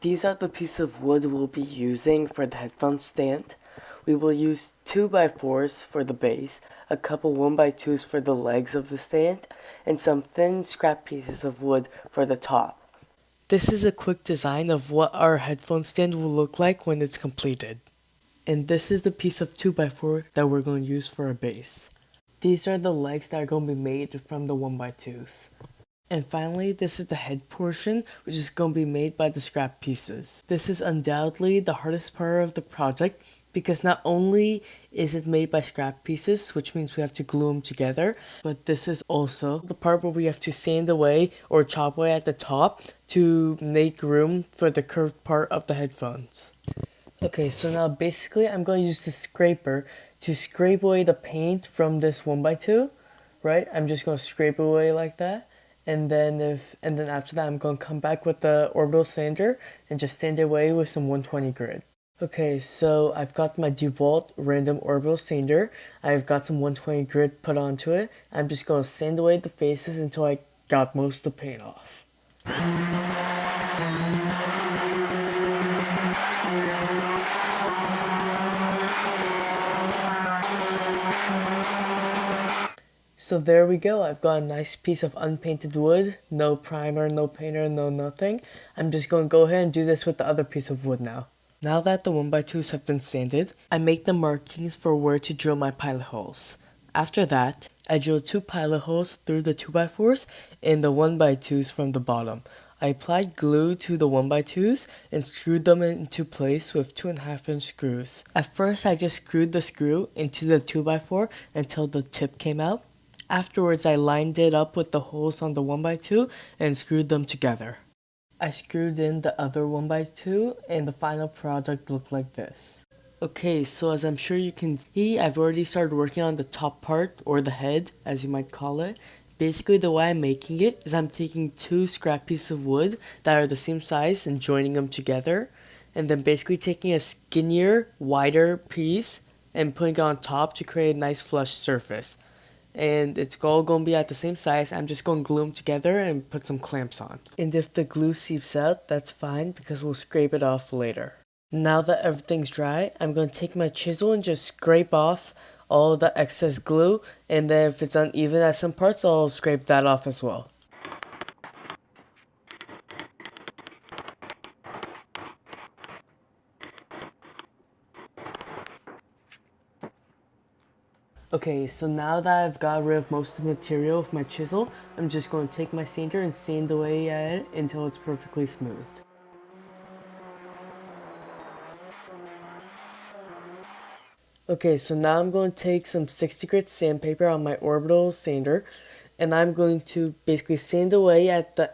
These are the piece of wood we'll be using for the headphone stand. We will use 2x4s for the base, a couple 1x2s for the legs of the stand, and some thin scrap pieces of wood for the top. This is a quick design of what our headphone stand will look like when it's completed. And this is the piece of 2x4 that we're going to use for our base. These are the legs that are going to be made from the 1x2s. And finally, this is the head portion, which is going to be made by the scrap pieces. This is undoubtedly the hardest part of the project because not only is it made by scrap pieces, which means we have to glue them together, but this is also the part where we have to sand away or chop away at the top to make room for the curved part of the headphones. Okay, so now basically I'm going to use the scraper to scrape away the paint from this 1x2, right? I'm just going to scrape away like that. And then after that, I'm going to come back with the orbital sander and just sand it away with some 120 grit. Okay, so I've got my DeWalt random orbital sander. I've got some 120 grit put onto it. I'm just going to sand away the faces until I got most of the paint off. So there we go, I've got a nice piece of unpainted wood, no primer, no painter, no nothing. I'm just going to go ahead and do this with the other piece of wood now. Now that the 1x2s have been sanded, I make the markings for where to drill my pilot holes. After that, I drill 2 pilot holes through the 2x4s and the 1x2s from the bottom. I applied glue to the 1x2s and screwed them into place with 2.5-inch screws. At first I just screwed the screw into the 2x4 until the tip came out. Afterwards, I lined it up with the holes on the 1x2 and screwed them together. I screwed in the other 1x2 and the final product looked like this. Okay, so as I'm sure you can see, I've already started working on the top part, or the head, as you might call it. Basically, the way I'm making it is I'm taking 2 scrap pieces of wood that are the same size and joining them together. And then basically taking a skinnier, wider piece and putting it on top to create a nice flush surface. And it's all going to be at the same size. I'm just going to glue them together and put some clamps on. And if the glue seeps out, that's fine because we'll scrape it off later. Now that everything's dry, I'm going to take my chisel and just scrape off all the excess glue. And then if it's uneven at some parts, I'll scrape that off as well. Okay, so now that I've got rid of most of the material with my chisel, I'm just going to take my sander and sand away at it until it's perfectly smooth. Okay, so now I'm going to take some 60 grit sandpaper on my orbital sander, and I'm going to basically sand away at the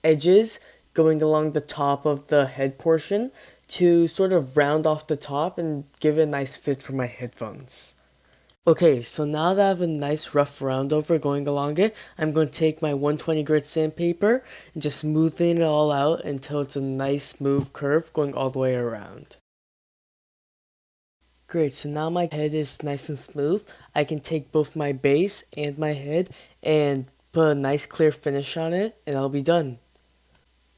edges going along the top of the head portion to sort of round off the top and give it a nice fit for my headphones. Okay, so now that I have a nice rough round over going along it, I'm going to take my 120 grit sandpaper and just smoothing it all out until it's a nice smooth curve going all the way around. Great, so now my head is nice and smooth. I can take both my base and my head and put a nice clear finish on it and I'll be done.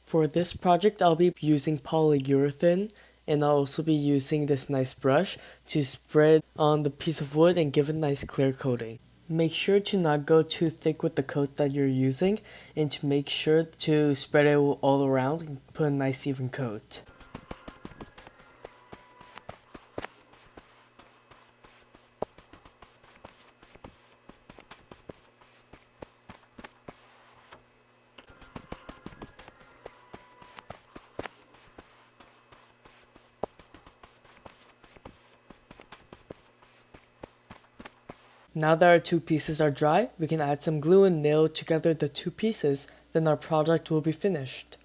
For this project, I'll be using polyurethane and I'll also be using this nice brush to spread on the piece of wood and give it a nice clear coating. Make sure to not go too thick with the coat that you're using and to make sure to spread it all around and put a nice even coat. Now that our 2 pieces are dry, we can add some glue and nail together the 2 pieces, then our project will be finished.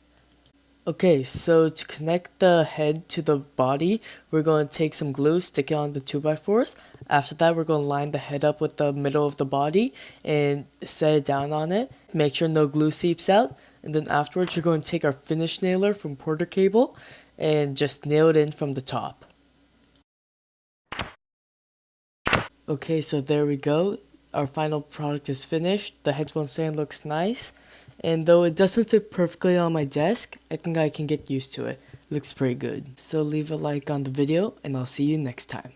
Okay, so to connect the head to the body, we're going to take some glue, stick it on the 2x4s. After that, we're going to line the head up with the middle of the body and set it down on it. Make sure no glue seeps out. And then afterwards, we're going to take our finish nailer from Porter Cable and just nail it in from the top. Okay, so there we go. Our final product is finished. The headphone stand looks nice. And though it doesn't fit perfectly on my desk, I think I can get used to it. looks pretty good. So leave a like on the video and I'll see you next time.